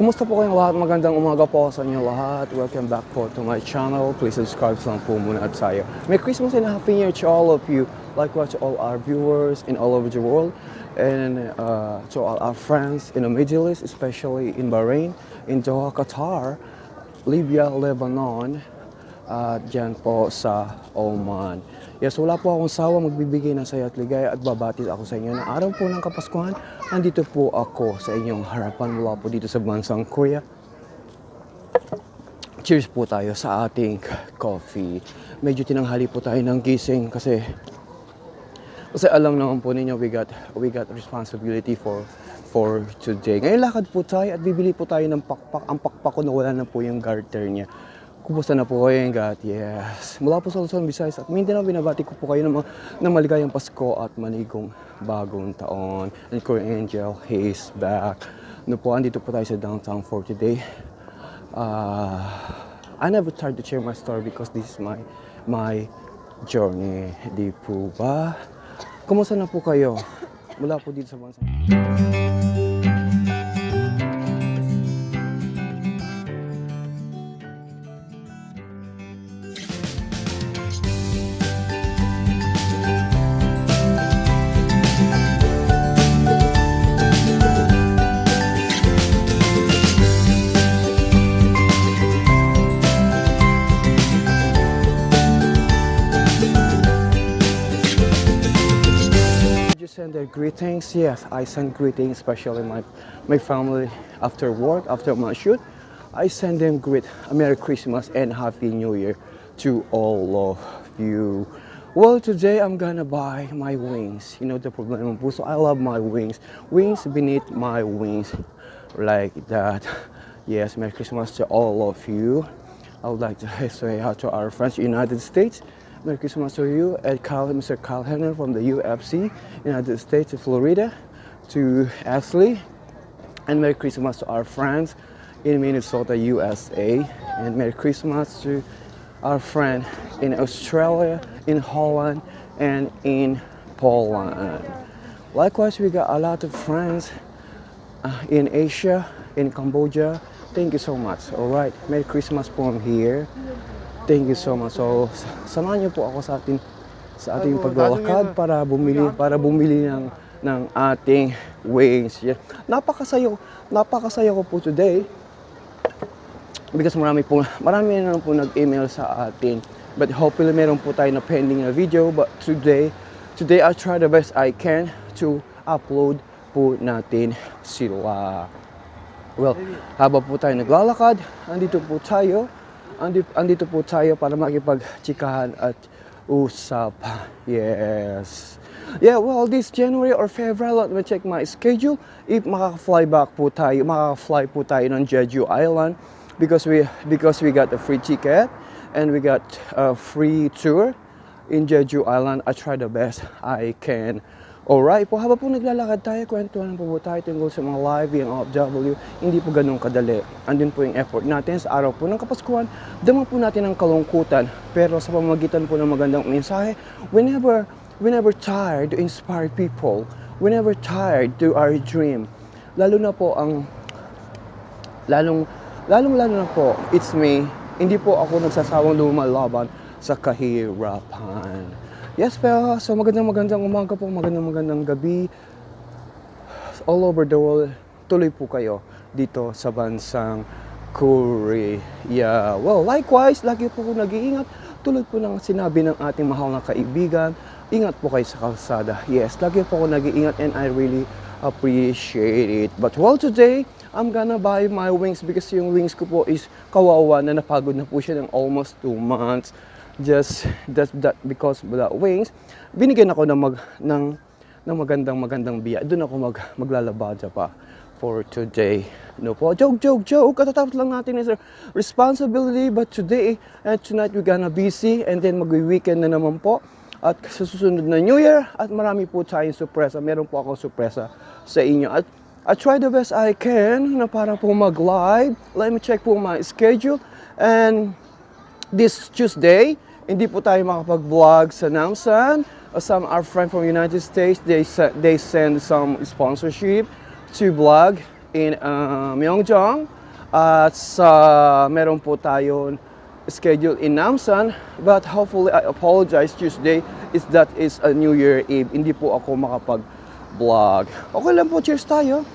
Kumusta po kayong lahat? Magandang umaga po sa inyo lahat. Welcome back po to my channel. Please subscribe lang po muna at tayo. Merry Christmas and Happy New Year to all of you. Likewise to all our viewers in all over the world. And to all our friends in the Middle East, especially in Bahrain, in Doha, Qatar, Libya, Lebanon, at dyan po sa Oman. Yes, wala po akong sawa magbibigay ng saya at ligaya at babatis ako sa inyo ng araw po ng Kapaskuhan. Nandito po ako sa inyong harapan mula po dito sa bansang Korea. Cheers po tayo sa ating coffee. Medyo tinanghali po tayo ng gising kasi alam naman po ninyo we got responsibility for today. Ngayon lakad po tayo at bibili po tayo ng pakpak. Ang pakpak ko nawala na po yung garter niya. Kumusta na po kayo, God? Yes. Mula po sa Luzon, Visayas at Mindanao, binabati ko po kayo ng maligayang Pasko at manigong bagong taon. And Korean Angel, he's back. No po, andito po tayo sa downtown for today. I never tried to share my story because this is my journey. Di po ba? Kumusta na po kayo? Mula po dito sa bansa. Send their greetings. Yes, I send greetings, especially my family after work, after my shoot. I send them a Merry Christmas and Happy New Year to all of you. Well, today I'm gonna buy my wings. You know the problem po. So I love my wings. Wings beneath my wings, like that. Yes, Merry Christmas to all of you. I would like to say hi to our friends in the United States. Merry Christmas to you, Mr. Kyle Henner from the UFC, United States, Florida, to Ashley, and Merry Christmas to our friends in Minnesota, USA, and Merry Christmas to our friend in Australia, in Holland, and in Poland. Likewise, we got a lot of friends in Asia, in Cambodia. Thank you so much. All right, Merry Christmas from here. Thank you so much. So, samahan niyo po ako sa ating paglalakad para bumili ng ating wings. Yeah. Napakasaya ko po today because marami na po nag-email sa atin. But hopefully meron po tayo na pending na video. But today I try the best I can to upload po natin sila. Well, habang po tayo naglalakad, andito po tayo para makipagchikahan at usapan. Yes. Yeah, well, this January or February, let me check my schedule. If makaka-fly po tayo ng Jeju Island because we got a free ticket and we got a free tour in Jeju Island. I try the best I can. Alright po, habang po naglalakad tayo, kwentuhan po tayo tungkol sa mga live yung OFW. Hindi po ganun kadali. Andun po yung effort natin sa araw po ng Kapaskuhan. Dama po natin ang kalungkutan. Pero sa pamamagitan po ng magandang mensahe, whenever tired to inspire people, whenever tired to our dream, lalo na po, it's me, hindi po ako nagsasawang lumalaban sa kahirapan. Yes, pero so magandang umaga po, magandang gabi. All over the world, tuloy po kayo dito sa bansang Korea. Well, likewise, lagi po ako nag-iingat. Tulad po ng sinabi ng ating mahal na kaibigan, ingat po kayo sa kalsada. Yes, lagi po ako nag-iingat and I really appreciate it. But well, today, I'm gonna buy my wings because yung wings ko po is kawawa na napagod na po siya ng almost 2 months. Just that because without wings, binigyan ako ng magandang biya. Doon ako maglalabada pa for today. No po, joke. Katatapos lang natin is responsibility, but today and tonight we're gonna busy and then magwi-weekend na naman po. At sa susunod na New Year at marami po tayong sorpresa. Meron po akong sorpresa sa inyo. At I try the best I can na para po mag-live. Let me check po my schedule. And this Tuesday, hindi po tayo makapag-vlog sa Namsan. Some our friend from United States, they send some sponsorship to vlog in Myeongdong at sa meron po tayo schedule in Namsan, but hopefully I apologize, Tuesday is a New Year Eve, hindi po ako makapag-vlog. Okay lang po, cheers tayo.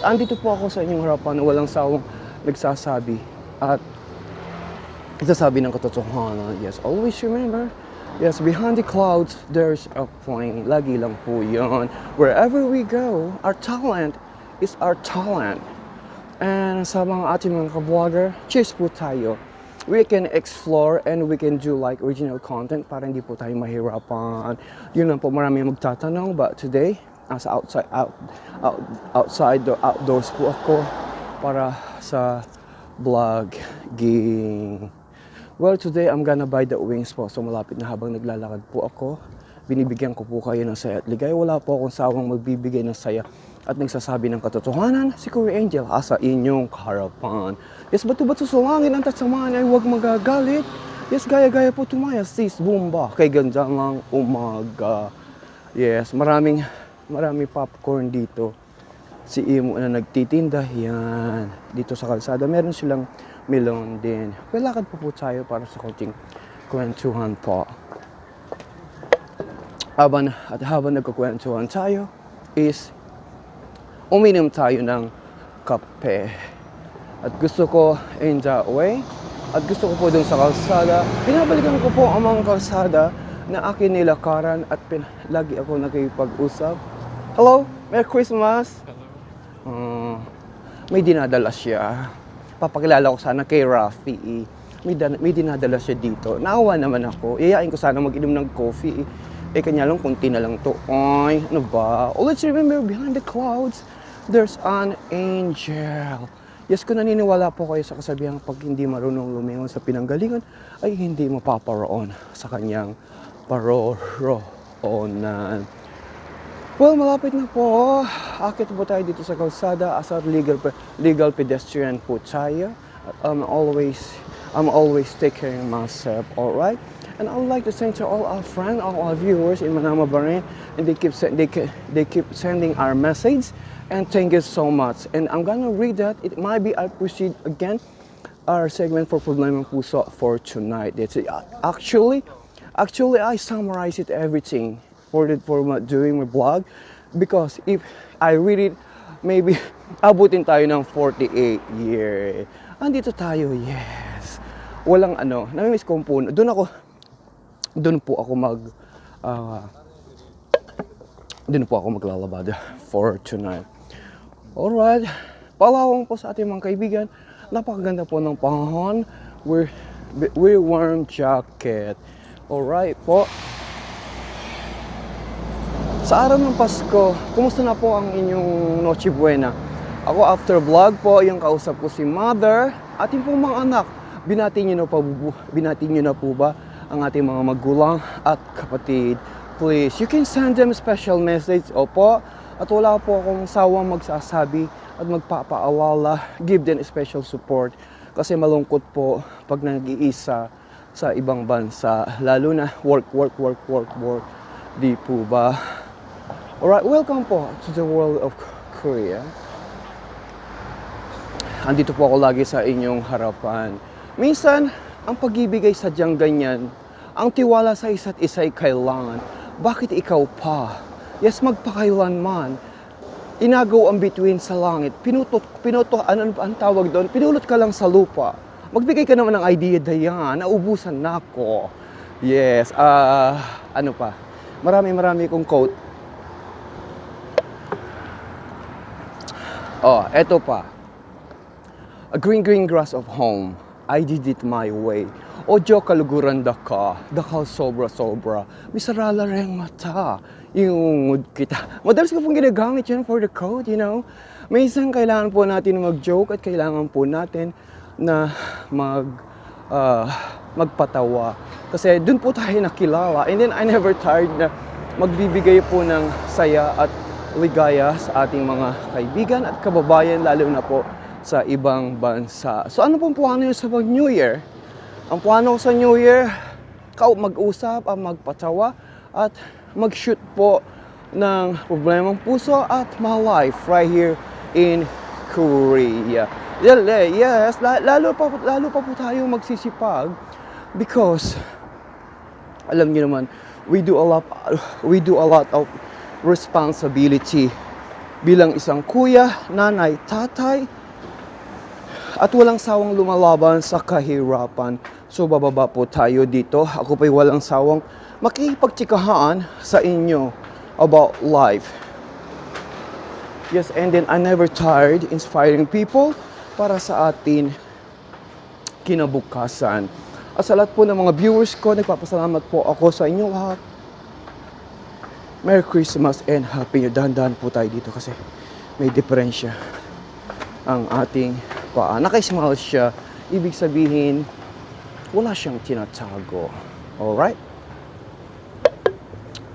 Andito po ako sa inyong harapan, walang sawang nagsasabi at nagsasabi ng katotohanan. Yes, always remember, yes, behind the clouds there's a plane. Lagi lang po yun. Wherever we go, our talent is our talent. And sa mga ating mga ka-vlogger, cheers po tayo. We can explore and we can do like original content para hindi po tayo mahirapan. Yun lang po, marami magtatanong, but today, as outdoors po ako para sa vlogging. Well, today I'm gonna buy the wings po. So malapit na habang naglalakad po ako, binibigyan ko po kayo ng saya at ligay. Wala po akong sawang magbibigay ng saya at nagsasabi ng katotohanan, si Kuya Angel asa inyong harapan. Yes, bato-bato sa langit ang tatsamaan ay huwag magagalit. Yes, gaya-gaya po tumaya, sis, bumba, kay ganda ng umaga. Yes, marami popcorn dito. Si Imo na nagtitinda, yan. Dito sa kalsada, meron silang melon din. Well, lakad po tayo para sa konting kwentuhan po. Habang nagkukwentuhan tayo, is uminom tayo ng kape. At gusto ko in that way, at gusto ko po dun sa kalsada, pinabalikan ko po ang mga kalsada na akin nilakaran at lagi ako nakipag-usap. Hello, Merry Christmas! May dinadala siya. Papakilala ko sana kay Rafi. May dinadala siya dito. Naawa naman ako. Iyayain ko sana mag-inom ng coffee. Kanya lang, kunti na lang to. Ay, ano ba? Let's remember, behind the clouds, there's an angel. Yes, kung naniniwala po kayo sa kasabihang pag hindi marunong lumingon sa pinanggalingan, ay hindi mapaparoon sa kanyang paroroonan. Well, malapit na po. Akit po tayo dito sa kalsada as a legal pedestrian po tayo. I'm always taking myself, alright? And I would like to thank to all our friends, all our viewers in Manama, Bahrain, and they keep sending our message. And thank you so much. And I'm gonna read that. It might be I proceed again our segment for Problemang Puso for tonight. That's it. Actually, I summarize it everything for doing my blog, because if I read it, maybe abutin tayo ng 48 years. Andito tayo, yes. Walang namimiss ko po. Doon po ako maglalabada for tonight. Alright, palawang po sa ating mga kaibigan. Napakaganda po ng panahon. We're warm jacket. Alright po. Sa araw ng Pasko, kumusta na po ang inyong Noche Buena? Ako after vlog po, yung kausap ko si Mother, ating pong mga anak. Binati niyo na po ba ang ating mga magulang at kapatid? Please, you can send them a special message. Opo, at wala po akong sawang magsasabi at magpapaalala. Give them a special support. Kasi malungkot po pag nag-iisa sa ibang bansa. Lalo na work. Di po ba? Alright, welcome po to the world of Korea. Andito po ako lagi sa inyong harapan. Minsan, ang pag-ibig ay sadyang ganyan. Ang tiwala sa isa't isa'y kailangan. Bakit ikaw pa? Yes, magpakailanman. Inagaw ang bituin sa langit. Ano ang tawag doon? Pinulot ka lang sa lupa. Magbigay ka naman ng idea, Dayan. Naubusan na ako. Yes, ano pa? Marami kong quote. Eto pa. A green grass of home. I did it my way. Ojo kaluguran dakal sobra. Misarala rin mata. Yung kita. Madalas ko pong ginagamit yun for the quote, you know. Minsan kailangan po natin mag-joke at kailangan po natin na magpatawa. Kasi dun po tayo nakilala. And then I never tired na magbibigay po ng saya at ligaya sa ating mga kaibigan at kababayan, lalo na po sa ibang bansa. So ano pong plano nyo sa New Year? Ang plano ko sa New Year, mag-usap, magpatawa at mag-shoot po ng problemang puso at my life right here in Korea. Yes, lalo pa po tayo magsisipag because alam niyo naman, we do a lot of responsibility bilang isang kuya, nanay, tatay, at walang sawang lumalaban sa kahirapan. So bababa po tayo dito. Ako po'y walang sawang makikipagtsikahaan sa inyo about life. Yes, and then I never tired inspiring people para sa atin kinabukasan. At sa lahat po ng mga viewers ko, nagpapasalamat po ako sa inyo lahat. Merry Christmas and Happy New Year. Dahan-dahan po tayo dito kasi may diferensya ang ating paa. Naka-smile siya. Ibig sabihin, wala siyang tinatago. Alright?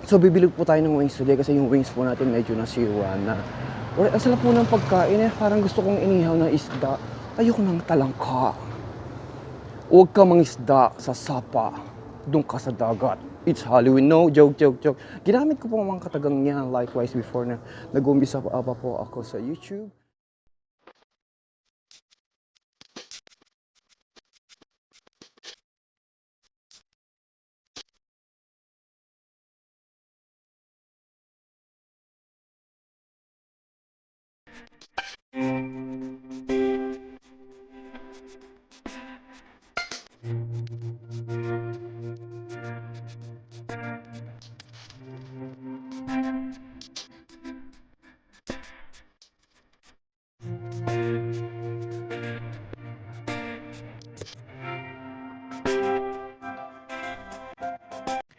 So, bibili po tayo ng wings today kasi yung wings po natin medyo nasira na. Alright, ang sarap po ng pagkain eh. Parang gusto kong inihaw na isda. Ayoko ng talangka. Huwag ka mangisda sa sapa. Doon ka sa dagat. It's Halloween. No, joke. Ginamit ko po mga katagang niya likewise before na nag-umpisa pa po ako sa YouTube.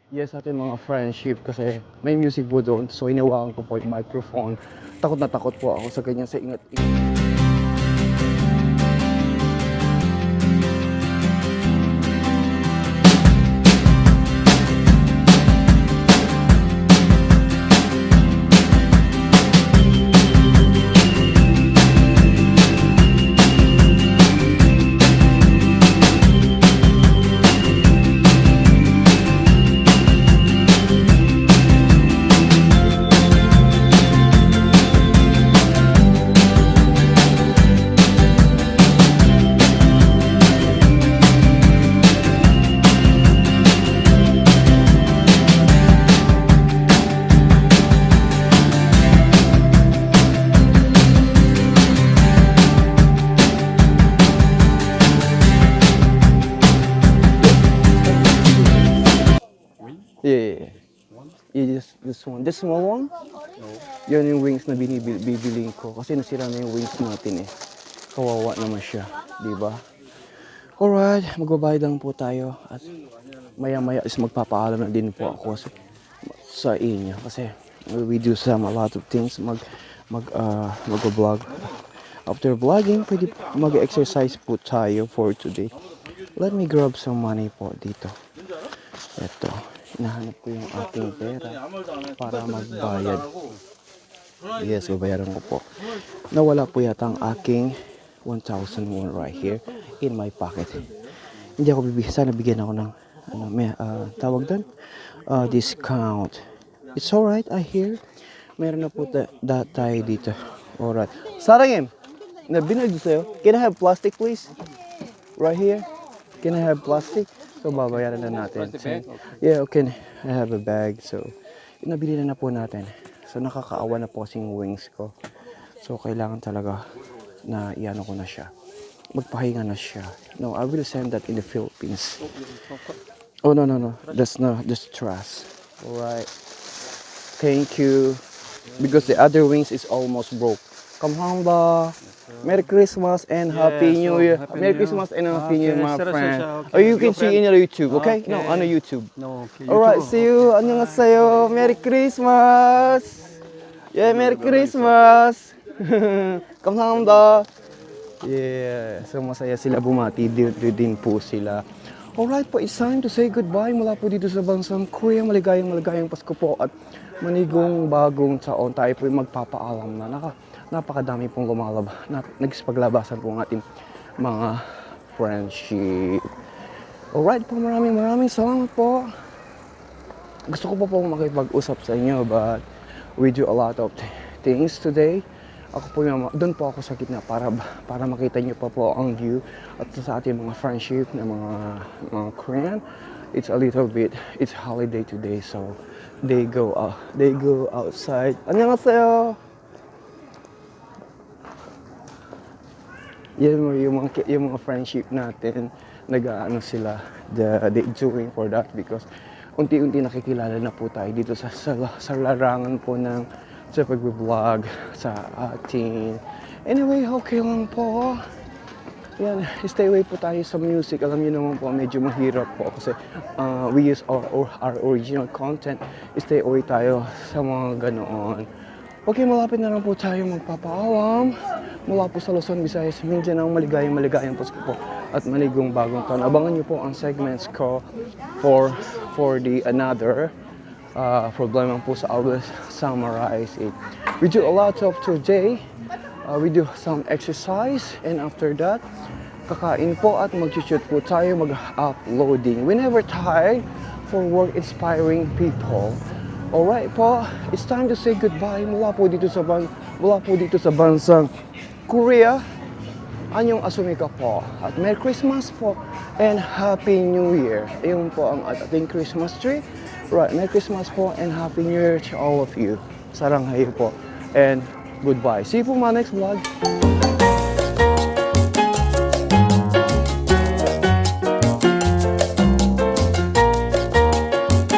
Yes, ating mga friendship kasi may music po doon. So, hinawakan ko po yung microphone. Takot na takot po ako sa ganyan sa ingat-ingat. Yeah. Yeah, this one. This small one? No. Yan yung wings na bibiling ko. Kasi nasira na yung wings natin eh. Kawawa naman siya. Diba? Alright, magbabayad lang po tayo. At maya-maya is magpapaalam na din po ako sa inyo. Kasi we do a lot of things. Mag-vlog. After vlogging, pwede mag-exercise po tayo for today. Let me grab some money po dito. Ito. Hinahanap ko yung ating pera para magbayad. Yes, babayaran ko po. Nawala po yata ang aking 1,000 won right here in my pocket. Hindi ako bibigyan. Sana bigyan ako ng tawag doon? Discount. It's alright, I hear. Meron na po tayo dito. Alright. Sarangim, binili sa'yo. Can I have plastic please? Right here. Can I have plastic? So, babayaran na natin. So, yeah, okay. I have a bag. So, nabili na po natin. So, nakakaawa na po kasing wings ko. So, kailangan talaga na iano ko na siya. Magpahinga na siya. No, I will send that in the Philippines. Oh, no. That's not the trust. Alright. Thank you. Because the other wings is almost broke. Kamhamba. Merry Christmas and Happy New Year. Merry Christmas and Happy New Year, my friend. Oh, you can see in your YouTube, okay? No, on YouTube. No, okay. Alright, see you. 안녕하세요. Merry Christmas. Yeah, Merry Christmas. 감사합니다. Yeah, so masaya sila bumati din po sila. Alright po, it's time to say goodbye mula po dito sa bansang Korea. Maligayang Pasko po at manigong bagong taon. Tayo po magpapaalam na. Napakadami pong nagpaglabasan po ng ating mga friendship. Alright po, maraming salamat po. Gusto ko po makipag-usap sa inyo but We do a lot of things today. Ako po yung, doon po ako sa gitna para makita nyo pa po ang view at sa ating mga friendship na mga Korean. It's a little bit, it's holiday today, so they go outside. 안녕하세요. Yan mo yung mga friendship natin, nag-ano sila, they doing for that because unti-unti nakikilala na po tayo dito sa larangan po ng sa pag-vlog sa atin. Anyway, okay lang po. Yan, stay away po tayo sa music. Alam niyo naman po, medyo mahirap po kasi we use our original content. Stay away tayo sa mga ganoon. Okay, malapit na lang po tayo magpapaalam. Mula po sa Luzon, Visayas, Mindanao, maligayang Pasko po at maligong bagong taon. Abangan niyo po ang segments ko for the another problema po sa always summarize it. We do a lot of today. We do some exercise and after that, kakain po at mag-shoot po tayo mag-uploading. We never tired for work inspiring people. Alright po, it's time to say goodbye mula po dito sa bansang Korea. Anyong asumika po at Merry Christmas po and Happy New Year. Ayun po ang ating Christmas tree. Right, Merry Christmas po and Happy New Year to all of you. Saranghayo po and goodbye. See you po my next vlog.